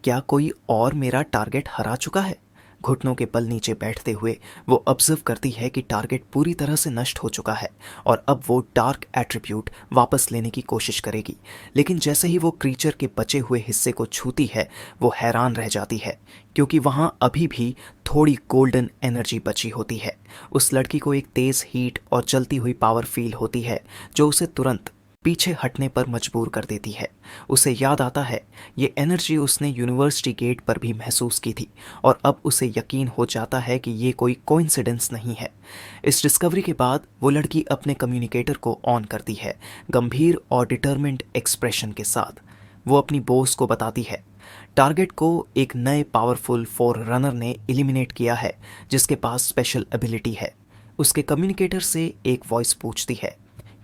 क्या कोई और मेरा टारगेट हरा चुका है? घुटनों के बल नीचे बैठते हुए वो ऑब्जर्व करती है कि टारगेट पूरी तरह से नष्ट हो चुका है और अब वो डार्क एट्रीब्यूट वापस लेने की कोशिश करेगी। लेकिन जैसे ही वो क्रीचर के बचे हुए हिस्से को छूती है वो हैरान रह जाती है, क्योंकि वहाँ अभी भी थोड़ी गोल्डन एनर्जी बची होती है। उस लड़की को एक तेज हीट और जलती हुई पावर फील होती है जो उसे तुरंत पीछे हटने पर मजबूर कर देती है। उसे याद आता है ये एनर्जी उसने यूनिवर्सिटी गेट पर भी महसूस की थी और अब उसे यकीन हो जाता है कि ये कोई कोइंसिडेंस नहीं है। इस डिस्कवरी के बाद वो लड़की अपने कम्युनिकेटर को ऑन करती है। गंभीर और डिटर्मिन्ड एक्सप्रेशन के साथ वो अपनी बॉस को बताती है टारगेट को एक नए पावरफुल फोर रनर ने एलिमिनेट किया है जिसके पास स्पेशल एबिलिटी है। उसके कम्युनिकेटर से एक वॉइस पूछती है,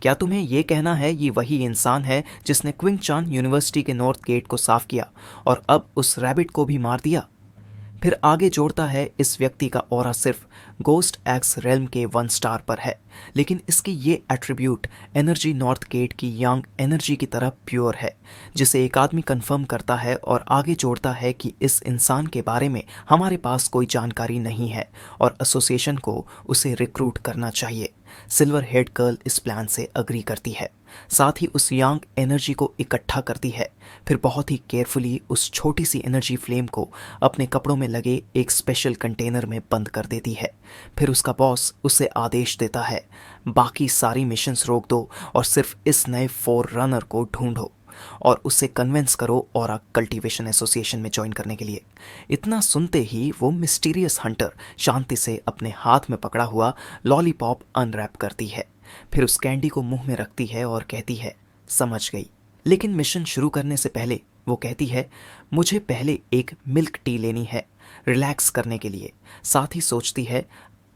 क्या तुम्हें यह कहना है ये वही इंसान है जिसने क्विंग चान यूनिवर्सिटी के नॉर्थ गेट को साफ किया और अब उस रैबिट को भी मार दिया? फिर आगे जोड़ता है, इस व्यक्ति का ऑरा सिर्फ गोस्ट एक्स रेल्म के 1 स्टार पर है, लेकिन इसकी ये एट्रीब्यूट एनर्जी नॉर्थ गेट की यंग एनर्जी की तरह प्योर है, जिसे एक आदमी कंफर्म करता है और आगे जोड़ता है कि इस इंसान के बारे में हमारे पास कोई जानकारी नहीं है और एसोसिएशन को उसे रिक्रूट करना चाहिए। सिल्वर हेड गर्ल इस प्लान से अग्री करती है, साथ ही उस यंग एनर्जी को इकट्ठा करती है। फिर बहुत ही केयरफुली उस छोटी सी एनर्जी फ्लेम को अपने कपड़ों में लगे एक स्पेशल कंटेनर में बंद कर देती है। फिर उसका बॉस उसे आदेश देता है, बाकी सारी मिशंस रोक दो और सिर्फ इस नए फोर रनर को ढूंढो और उससे कन्विंस करो और कल्टीवेशन एसोसिएशन में ज्वाइन करने के लिए। इतना सुनते ही वो मिस्टीरियस हंटर शांति से अपने हाथ में पकड़ा हुआ लॉलीपॉप अनरैप करती है। फिर उस कैंडी को मुंह में रखती है और कहती है, समझ गई। लेकिन मिशन शुरू करने से पहले वो कहती है, मुझे पहले एक मिल्क टी लेनी है रिलैक्स करने के लिए। साथ ही सोचती है,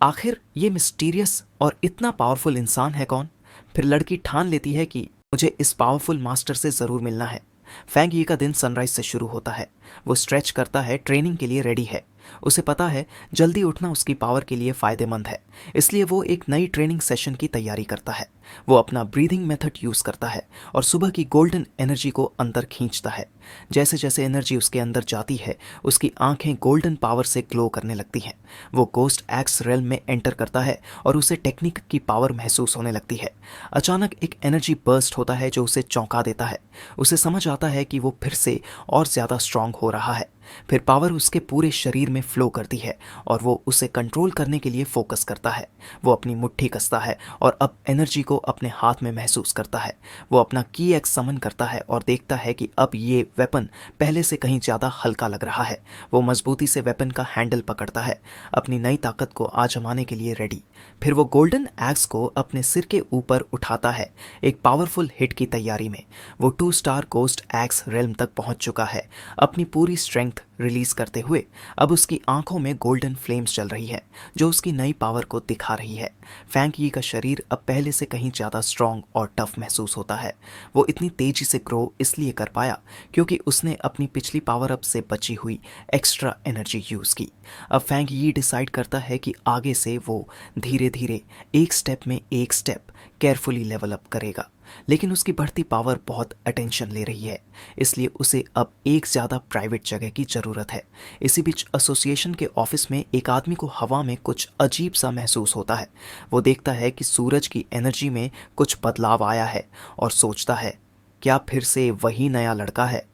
आखिर ये मिस्टीरियस और इतना पावरफुल इंसान है कौन? फिर लड़की ठान लेती है कि मुझे इस पावरफुल मास्टर से ज़रूर मिलना है। फैंग यी का दिन सनराइज से शुरू होता है। वो स्ट्रेच करता है, ट्रेनिंग के लिए रेडी है। उसे पता है जल्दी उठना उसकी पावर के लिए फ़ायदेमंद है, इसलिए वो एक नई ट्रेनिंग सेशन की तैयारी करता है। वो अपना ब्रीदिंग मेथड यूज़ करता है और सुबह की गोल्डन एनर्जी को अंदर खींचता है। जैसे जैसे एनर्जी उसके अंदर जाती है उसकी आंखें गोल्डन पावर से ग्लो करने लगती हैं। वो गोस्ट एक्स रेल्म में एंटर करता है और उसे टेक्निक की पावर महसूस होने लगती है। अचानक एक एनर्जी बर्स्ट होता है जो उसे चौंका देता है। उसे समझ आता है कि वो फिर से और ज़्यादा स्ट्रांग हो रहा है। फिर पावर उसके पूरे शरीर में फ्लो करती है और वो उसे कंट्रोल करने के लिए फोकस करता है। वो अपनी मुट्ठी कसता है और अब एनर्जी को अपने हाथ में महसूस करता है। वो अपना की एक्स समन करता है और देखता है कि अब ये वेपन पहले से कहीं ज़्यादा हल्का लग रहा है। वो मजबूती से वेपन का हैंडल पकड़ता है, अपनी नई ताकत को आजमाने के लिए रेडी। फिर वो गोल्डन एक्स को अपने सिर के ऊपर उठाता है, एक पावरफुल हिट की तैयारी में। वो 2 स्टार गोस्ट एक्स रेल्म तक पहुंच चुका है, अपनी पूरी स्ट्रेंथ रिलीज करते हुए। अब उसकी आंखों में गोल्डन फ्लेम्स चल रही है जो उसकी नई पावर को दिखा रही है। फैंग यी का शरीर अब पहले से कहीं ज़्यादा स्ट्रांग और टफ महसूस होता है। वो इतनी तेजी से ग्रो इसलिए कर पाया क्योंकि उसने अपनी पिछली पावर अप से बची हुई एक्स्ट्रा एनर्जी यूज़ की। अब फैंग यी डिसाइड करता है कि आगे से वो धीरे धीरे एक स्टेप में एक स्टेप केयरफुली लेवल अप करेगा। लेकिन उसकी बढ़ती पावर बहुत अटेंशन ले रही है, इसलिए उसे अब एक ज़्यादा प्राइवेट जगह की ज़रूरत है। इसी बीच एसोसिएशन के ऑफिस में एक आदमी को हवा में कुछ अजीब सा महसूस होता है। वो देखता है कि सूरज की एनर्जी में कुछ बदलाव आया है और सोचता है, क्या फिर से वही नया लड़का है?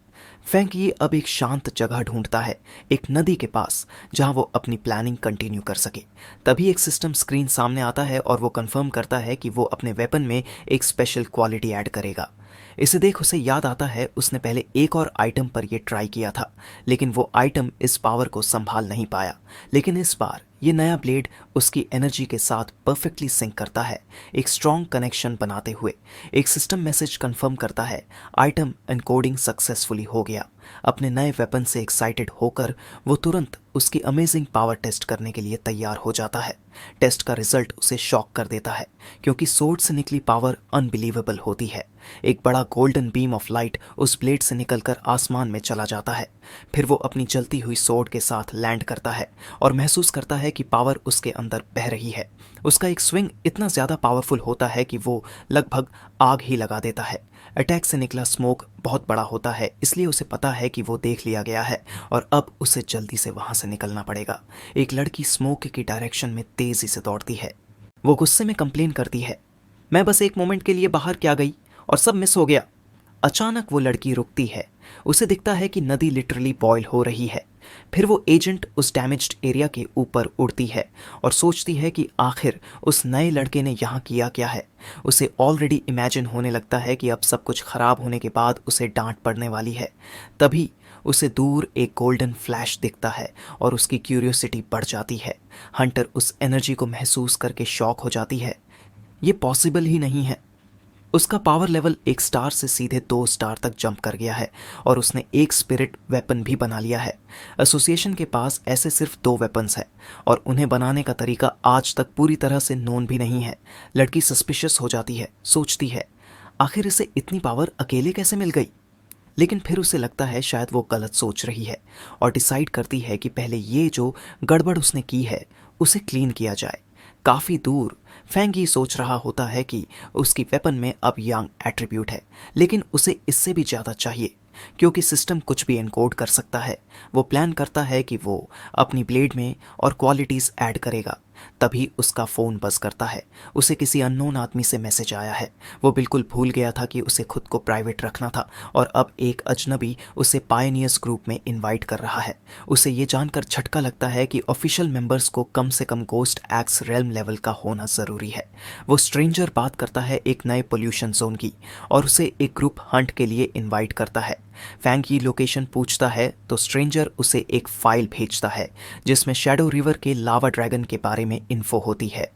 फैंग यी अब एक शांत जगह ढूंढता है, एक नदी के पास, जहां वो अपनी प्लानिंग कंटिन्यू कर सके। तभी एक सिस्टम स्क्रीन सामने आता है और वो कंफर्म करता है कि वो अपने वेपन में एक स्पेशल क्वालिटी ऐड करेगा। इसे देख उसे याद आता है उसने पहले एक और आइटम पर यह ट्राई किया था, लेकिन वो आइटम इस पावर को संभाल नहीं पाया। लेकिन इस बार ये नया ब्लेड उसकी एनर्जी के साथ परफेक्टली सिंक करता है, एक स्ट्रॉन्ग कनेक्शन बनाते हुए। एक सिस्टम मैसेज कंफर्म करता है, आइटम एनकोडिंग सक्सेसफुली हो गया। अपने नए वेपन से एक्साइटेड होकर वो तुरंत उसकी अमेजिंग पावर टेस्ट करने के लिए तैयार हो जाता है। टेस्ट का रिजल्ट उसे शॉक कर देता है क्योंकि सोर्ड से निकली पावर अनबिलीवेबल होती है। एक बड़ा गोल्डन बीम ऑफ लाइट उस ब्लेड से निकलकर आसमान में चला जाता है। फिर वो अपनी जलती हुई सोर्ड के साथ लैंड करता है और महसूस करता है कि पावर उसके अंदर बह रही है। उसका एक स्विंग इतना ज़्यादा पावरफुल होता है कि वो लगभग आग ही लगा देता है। अटैक से निकला स्मोक बहुत बड़ा होता है, इसलिए उसे पता है कि वो देख लिया गया है और अब उसे जल्दी से वहां से निकलना पड़ेगा। एक लड़की स्मोक की डायरेक्शन में तेजी से दौड़ती है। वो गुस्से में कंप्लेन करती है, मैं बस एक मोमेंट के लिए बाहर क्या गई और सब मिस हो गया। अचानक वो लड़की रुकती है। उसे दिखता है कि नदी लिटरली बॉयल हो रही है। फिर वो एजेंट उस डैमेज्ड एरिया के ऊपर उड़ती है और सोचती है कि आखिर उस नए लड़के ने यहाँ किया क्या है। उसे ऑलरेडी इमेजिन होने लगता है कि अब सब कुछ खराब होने के बाद उसे डांट पड़ने वाली है। तभी उसे दूर एक गोल्डन फ्लैश दिखता है और उसकी क्यूरियोसिटी बढ़ जाती है। हंटर उस एनर्जी को महसूस करके शॉक हो जाती है। ये पॉसिबल ही नहीं है। उसका पावर लेवल एक स्टार से सीधे 2 स्टार तक जंप कर गया है और उसने एक स्पिरिट वेपन भी बना लिया है। एसोसिएशन के पास ऐसे सिर्फ 2 वेपन्स हैं और उन्हें बनाने का तरीका आज तक पूरी तरह से नोन भी नहीं है। लड़की सस्पिशियस हो जाती है, सोचती है आखिर इसे इतनी पावर अकेले कैसे मिल गई। लेकिन फिर उसे लगता है शायद वो गलत सोच रही है और डिसाइड करती है कि पहले ये जो गड़बड़ उसने की है उसे क्लीन किया जाए। काफ़ी दूर फैंग ये सोच रहा होता है कि उसकी वेपन में अब यंग एट्रीब्यूट है, लेकिन उसे इससे भी ज़्यादा चाहिए क्योंकि सिस्टम कुछ भी एनकोड कर सकता है। वो प्लान करता है कि वो अपनी ब्लेड में और क्वालिटीज़ ऐड करेगा। तभी उसका फ़ोन बज़ करता है। उसे किसी अननोन आदमी से मैसेज आया है। वो बिल्कुल भूल गया था कि उसे खुद को प्राइवेट रखना था और अब एक अजनबी उसे पायनियर्स ग्रुप में इनवाइट कर रहा है। उसे ये जानकर झटका लगता है कि ऑफिशियल मेंबर्स को कम से कम गोस्ट एक्स रेल्म लेवल का होना ज़रूरी है। वो स्ट्रेंजर बात करता है एक नए पोल्यूशन जोन की और उसे एक ग्रुप हंट के लिए इनवाइट करता है। फैंग की लोकेशन पूछता है तो स्ट्रेंजर उसे एक फाइल भेजता है जिसमें शैडो रिवर के लावा ड्रैगन के बारे में इन्फो होती है।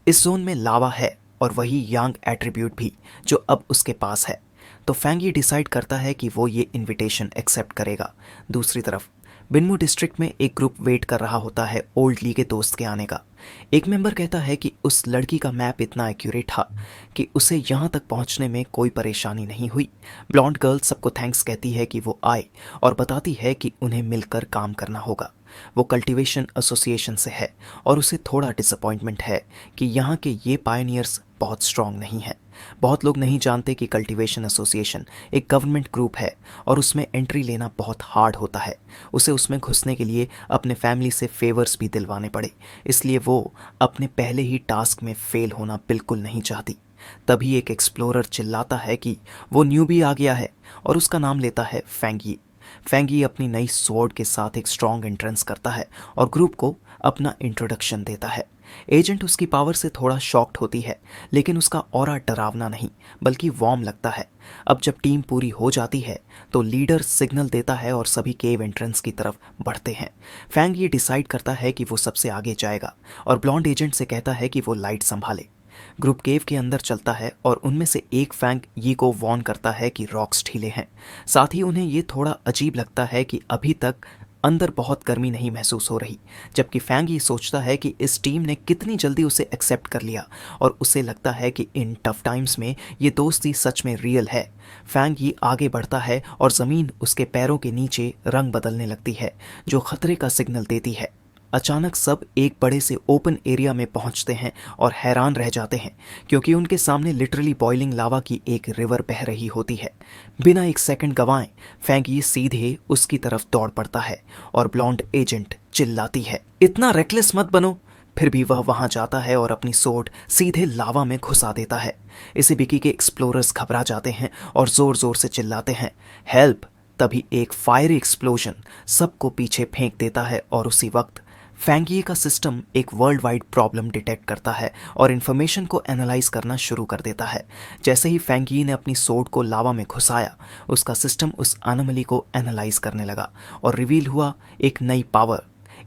इस जोन में लावा है और वही यांग एट्रीब्यूट भी जो अब उसके पास है। तो फैंग ये डिसाइड करता है कि वो ये इनविटेशन एक्सेप्ट करेगा। दूसरी तरफ बिन्मू डिस्ट्रिक्ट में एक ग्रुप वेट कर रहा होता है ओल्ड ली के दोस्त के आने का। एक मेंबर कहता है कि उस लड़की का मैप इतना एक्यूरेट था कि उसे यहाँ तक पहुँचने में कोई परेशानी नहीं हुई। ब्लॉन्ड गर्ल सबको थैंक्स कहती है कि वो आए और बताती है कि उन्हें मिलकर काम करना होगा। वो कल्टीवेशन एसोसिएशन से है और उसे थोड़ा डिसअपॉइंटमेंट है कि यहाँ के ये पायनियर्स बहुत स्ट्रांग नहीं हैं। बहुत लोग नहीं जानते कि कल्टीवेशन एसोसिएशन एक गवर्नमेंट ग्रुप है और उसमें एंट्री लेना बहुत हार्ड होता है। उसे उसमें घुसने के लिए अपने फैमिली से फेवर्स भी दिलवाने पड़े, इसलिए वो अपने पहले ही टास्क में फेल होना बिल्कुल नहीं चाहती। तभी एक एक्सप्लोरर चिल्लाता है कि वो न्यूबी आ गया है और उसका नाम लेता है फैंगी। फैंगी अपनी नई स्वॉर्ड के साथ एक स्ट्रॉन्ग एंट्रेंस करता है और ग्रुप को अपना इंट्रोडक्शन देता है। एजेंट उसकी पावर से थोड़ा शॉक्ड होती है, लेकिन उसका ऑरा डरावना नहीं बल्कि वार्म लगता है। अब जब टीम पूरी हो जाती है तो लीडर सिग्नल देता है और सभी केव एंट्रेंस की तरफ बढ़ते हैं। फैंग ये डिसाइड करता है कि वो सबसे आगे जाएगा और ब्लॉन्ड एजेंट से कहता है कि वो लाइट संभाले। ग्रुप केव के अंदर चलता है और उनमें से एक फैंग यी को वॉर्न करता है कि रॉक्स ढीले हैं। साथ ही उन्हें ये थोड़ा अजीब लगता है कि अभी तक अंदर बहुत गर्मी नहीं महसूस हो रही, जबकि फैंग ये सोचता है कि इस टीम ने कितनी जल्दी उसे एक्सेप्ट कर लिया और उसे लगता है कि इन टफ टाइम्स में ये दोस्ती सच में रियल है। फैंग ये आगे बढ़ता है और ज़मीन उसके पैरों के नीचे रंग बदलने लगती है जो खतरे का सिग्नल देती है। अचानक सब एक बड़े से ओपन एरिया में पहुंचते हैं और हैरान रह जाते हैं क्योंकि उनके सामने लिटरली बॉइलिंग लावा की एक रिवर बह रही होती है। बिना एक सेकंड गंवाए फैंग ये सीधे उसकी तरफ दौड़ पड़ता है और ब्लॉन्ड एजेंट चिल्लाती है, इतना रेकलेस मत बनो। फिर भी वह वहां जाता है और अपनी सोर्ड सीधे लावा में घुसा देता है। इसे बिकी के एक्सप्लोरर्स घबरा जाते हैं और जोर जोर से चिल्लाते हैं, हेल्प। तभी एक फायरी एक्सप्लोजन सबको पीछे फेंक देता है और उसी वक्त फैंगिए का सिस्टम एक वर्ल्ड वाइड प्रॉब्लम डिटेक्ट करता है और इन्फॉर्मेशन को एनालाइज करना शुरू कर देता है। जैसे ही फैंगिए ने अपनी सोर्ड को लावा में घुसाया, उसका सिस्टम उस एनोमली को एनालाइज करने लगा और रिवील हुआ एक नई पावर,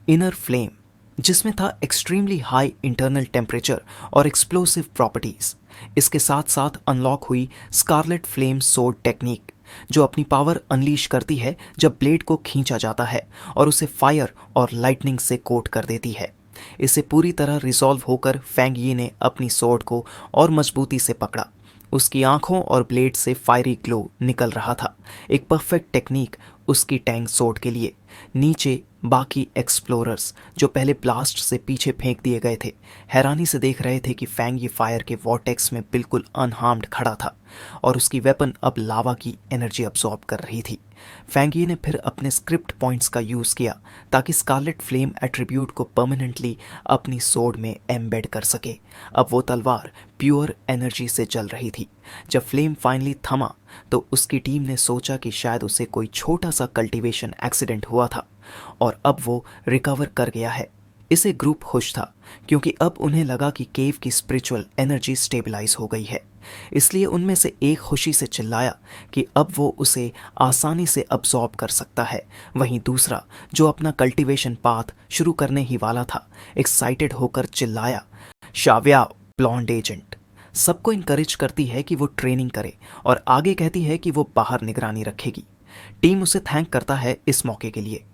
इनर फ्लेम, जिसमें था एक्सट्रीमली हाई इंटरनल टेम्परेचर और एक्सप्लोसिव प्रॉपर्टीज। इसके साथ साथ अनलॉक हुई स्कारलेट फ्लेम सोर्ड टेक्निक, जो अपनी पावर अनलीश करती है जब ब्लेड को खींचा जाता है और उसे फायर और लाइटनिंग से कोट कर देती है। इसे पूरी तरह रिजॉल्व होकर फैंग यी ने अपनी सोर्ड को और मजबूती से पकड़ा। उसकी आंखों और ब्लेड से फायरी ग्लो निकल रहा था, एक परफेक्ट टेक्निक उसकी टैंग सोर्ड के लिए। नीचे बाकी एक्सप्लोरर्स जो पहले ब्लास्ट से पीछे फेंक दिए गए थे, हैरानी से देख रहे थे कि फैंग ये फायर के वॉर्टेक्स में बिल्कुल अनहार्म्ड खड़ा था और उसकी वेपन अब लावा की एनर्जी अब्सॉर्ब कर रही थी। फैंगी ने फिर अपने स्क्रिप्ट पॉइंट्स का यूज़ किया ताकि स्कारलेट फ्लेम एट्रीब्यूट को परमानेंटली अपनी सोड में एम्बेड कर सके। अब वो तलवार प्योर एनर्जी से जल रही थी। जब फ्लेम फाइनली थमा तो उसकी टीम ने सोचा कि शायद उसे कोई छोटा सा कल्टीवेशन एक्सीडेंट हुआ था और अब वो रिकवर कर गया है। इसे ग्रुप खुश था क्योंकि अब उन्हें लगा कि केव की स्पिरिचुअल एनर्जी स्टेबलाइज हो गई है। इसलिए उनमें से एक खुशी से चिल्लाया कि अब वो उसे आसानी से अब्सॉर्ब कर सकता है। वहीं दूसरा, जो अपना कल्टीवेशन पाथ शुरू करने ही वाला था, एक्साइटेड होकर चिल्लाया, शाव्या ब्लॉन्ड एजेंट। सबको इनकरेज करती है कि वो ट्रेनिंग करे और आगे कहती है कि वो बाहर निगरानी रखेगी। टीम उसे थैंक करता है इस मौके के लिए।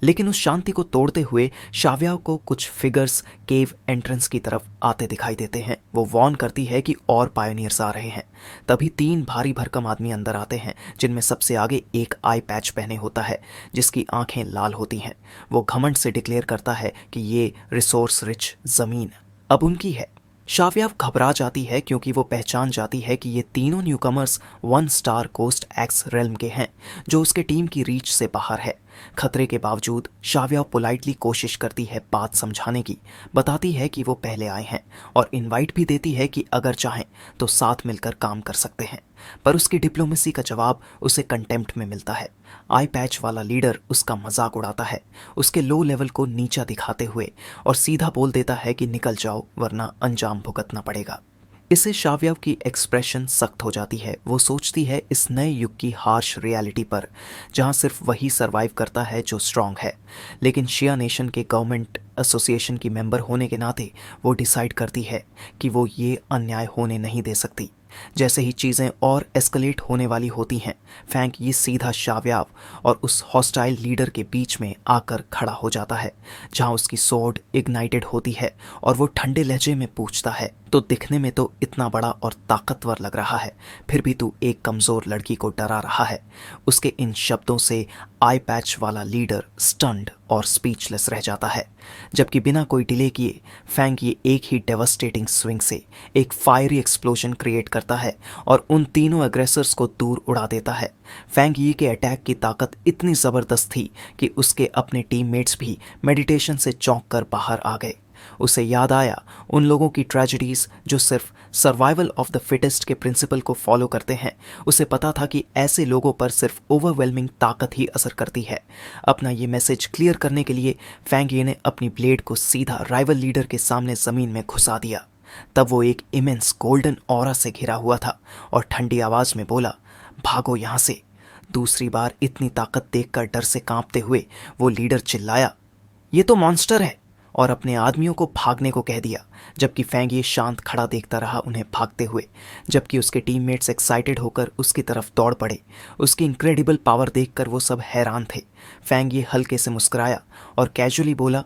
लेकिन उस शांति को तोड़ते हुए शाव्या को कुछ फिगर्स केव एंट्रेंस की तरफ आते दिखाई देते हैं। वो वॉर्न करती है कि और पायोनियर्स आ रहे हैं। तभी 3 भारी भरकम आदमी अंदर आते हैं, जिनमें सबसे आगे एक आई पैच पहने होता है जिसकी आंखें लाल होती हैं। वो घमंड से डिक्लेयर करता है कि ये रिसोर्स रिच जमीन अब उनकी है। शाव्या घबरा जाती है क्योंकि वो पहचान जाती है कि ये तीनों newcomers 1 star cost X realm के हैं, जो उसके टीम की रीच से बाहर है। खतरे के बावजूद शाव्या पोलाइटली कोशिश करती है बात समझाने की, बताती है कि वो पहले आए हैं और इनवाइट भी देती है कि अगर चाहें तो साथ मिलकर काम कर सकते हैं। पर उसकी डिप्लोमेसी का जवाब उसे कंटेम्प्ट में मिलता है। आई पैच वाला लीडर उसका मजाक उड़ाता है, उसके लो लेवल को नीचा दिखाते हुए, और सीधा बोल देता है कि निकल जाओ वरना अंजाम भुगतना पड़ेगा। इससे शाव्या की एक्सप्रेशन सख्त हो जाती है। वो सोचती है इस नए युग की हार्श रियलिटी पर, जहां सिर्फ वही सरवाइव करता है जो स्ट्रांग है। लेकिन शिया नेशन के गवर्नमेंट एसोसिएशन की मेंबर होने के नाते वो डिसाइड करती है कि वो ये अन्याय होने नहीं दे सकती। जैसे ही चीज़ें और एस्केलेट होने वाली होती हैं, फैंक ये सीधा शाव्या और उस हॉस्टाइल लीडर के बीच में आकर खड़ा हो जाता है, जहां उसकी सोर्ड इग्नाइटेड होती है और वो ठंडे लहजे में पूछता है, तो दिखने में तो इतना बड़ा और ताकतवर लग रहा है, फिर भी तू एक कमज़ोर लड़की को डरा रहा है। उसके इन शब्दों से आई पैच वाला लीडर स्टन्ड और स्पीचलेस रह जाता है। जबकि बिना कोई डिले किए फैंग ये एक ही डेवास्टेटिंग स्विंग से एक फायरी एक्सप्लोजन क्रिएट करता है और उन तीनों एग्रेसर्स को दूर उड़ा देता है। फैंग यी के अटैक की ताकत इतनी ज़बरदस्त थी कि उसके अपने टीममेट्स भी मेडिटेशन से चौंक कर बाहर आ गए। उसे याद आया उन लोगों की ट्रेजेडीज जो सिर्फ सर्वाइवल ऑफ द फिटेस्ट के प्रिंसिपल को फॉलो करते हैं। उसे पता था कि ऐसे लोगों पर सिर्फ ओवरवेलमिंग ताकत ही असर करती है। अपना ये मैसेज क्लियर करने के लिए फैंग ये ने अपनी ब्लेड को सीधा राइवल लीडर के सामने ज़मीन में घुसा दिया। तब वो एक इमेंस गोल्डन ऑरा से घिरा हुआ था और ठंडी आवाज़ में बोला, भागो यहाँ से। दूसरी बार इतनी ताकत देखकर डर से कांपते हुए वो लीडर चिल्लाया, ये तो मॉन्स्टर है, और अपने आदमियों को भागने को कह दिया। जबकि फैंग ये शांत खड़ा देखता रहा उन्हें भागते हुए, जबकि उसके टीममेट्स एक्साइटेड होकर उसकी तरफ दौड़ पड़े। उसकी इनक्रेडिबल पावर देखकर वो सब हैरान थे। फैंग ये हल्के से मुस्कुराया और कैजुअली बोला,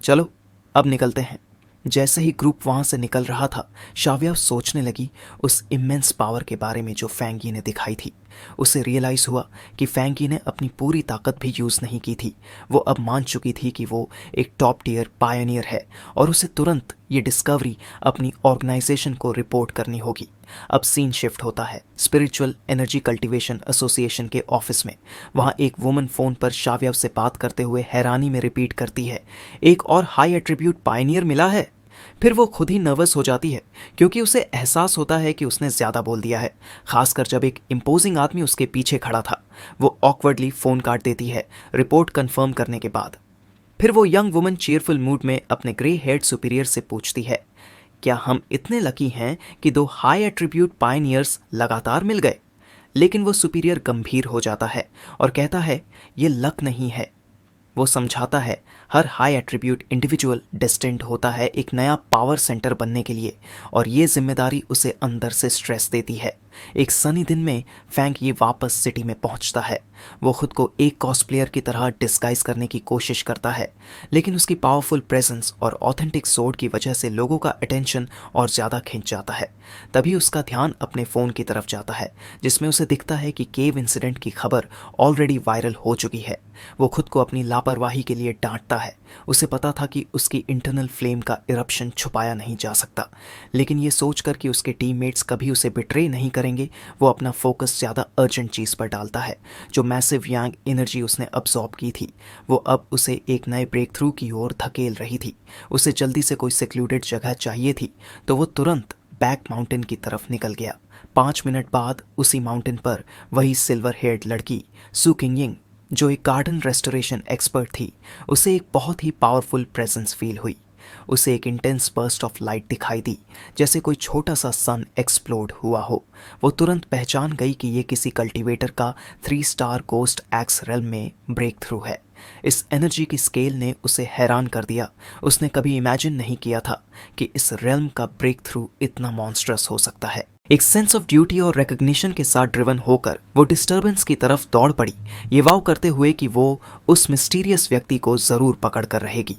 चलो अब निकलते हैं। जैसे ही ग्रुप वहाँ से निकल रहा था, शाव्या सोचने लगी उस इमेंस पावर के बारे में जो फैंगी ने दिखाई थी। उसे रियलाइज़ हुआ कि फैंगी ने अपनी पूरी ताकत भी यूज़ नहीं की थी। वो अब मान चुकी थी कि वो एक टॉप टियर पायनियर है और उसे तुरंत ये डिस्कवरी अपनी ऑर्गेनाइजेशन को रिपोर्ट करनी होगी। अब सीन शिफ्ट होता है स्पिरिचुअल एनर्जी कल्टीवेशन एसोसिएशन के ऑफिस में। वहाँ एक वुमन फ़ोन पर शाव्या से बात करते हुए हैरानी में रिपीट करती है, एक और हाई एट्रीब्यूट पायनियर मिला है। फिर वो खुद ही नर्वस हो जाती है क्योंकि उसे एहसास होता है कि उसने ज़्यादा बोल दिया है, खासकर जब एक इम्पोजिंग आदमी उसके पीछे खड़ा था। वो ऑकवर्डली फ़ोन काट देती है रिपोर्ट कंफर्म करने के बाद। फिर वो यंग वुमन चीयरफुल मूड में अपने ग्रे हेड सुपीरियर से पूछती है, क्या हम इतने लकी हैं कि 2 हाई एट्रीब्यूट पायनियर्स लगातार मिल गए? लेकिन वो सुपीरियर गंभीर हो जाता है और कहता है, ये लक नहीं है। वो समझाता है हर हाई एट्रीब्यूट इंडिविजुअल डेस्टिन्ड होता है एक नया पावर सेंटर बनने के लिए, और ये जिम्मेदारी उसे अंदर से स्ट्रेस देती है। एक सनी दिन में फैंग ये वापस सिटी में पहुंचता है। वो खुद को एक कॉस्प्लेयर की तरह डिस्गाइज करने की कोशिश करता है, लेकिन उसकी पावरफुल प्रेजेंस और ऑथेंटिक सोर्ड की वजह से लोगों का अटेंशन और ज़्यादा खिंच जाता है। तभी उसका ध्यान अपने फ़ोन की तरफ जाता है, जिसमें उसे दिखता है कि केव इंसिडेंट की खबर ऑलरेडी वायरल हो चुकी है। वो खुद को अपनी लापरवाही के लिए डांटता है। उसे पता था कि उसकी इंटरनल फ्लेम का इरप्शन छुपाया नहीं जा सकता, लेकिन ये सोचकर कि उसके टीममेट्स कभी उसे बिट्रे नहीं करेंगे, वो अपना फोकस ज़्यादा अर्जेंट चीज़ पर डालता है। जो मैसिव यांग एनर्जी उसने अब्जॉर्ब की थी, वो अब उसे एक नए ब्रेक थ्रू की ओर धकेल रही थी। उसे जल्दी से कोई सेक्लूडेड जगह चाहिए थी, तो वो तुरंत बैक माउंटेन की तरफ निकल गया। 5 मिनट बाद उसी माउंटेन पर वही सिल्वर हेयर्ड लड़की सू किंगयिंग, जो एक गार्डन रेस्टोरेशन एक्सपर्ट थी, उसे एक बहुत ही पावरफुल प्रेजेंस फील हुई। उसे एक इंटेंस बर्स्ट ऑफ लाइट दिखाई दी, जैसे कोई छोटा सा सन एक्सप्लोड हुआ हो। वो तुरंत पहचान गई कि ये किसी कल्टीवेटर का 3 स्टार गोस्ट एक्स रेल्म में ब्रेक थ्रू है। इस एनर्जी की स्केल ने उसे हैरान कर दिया। उसने कभी इमेजिन नहीं किया था कि इस रेल्म का ब्रेक थ्रू इतना मॉन्स्ट्रस हो सकता है। एक सेंस ऑफ ड्यूटी और रिकग्निशन के साथ ड्रिवन होकर वो डिस्टर्बेंस की तरफ दौड़ पड़ी, ये वाव करते हुए कि वो उस मिस्टीरियस व्यक्ति को जरूर पकड़ कर रहेगी।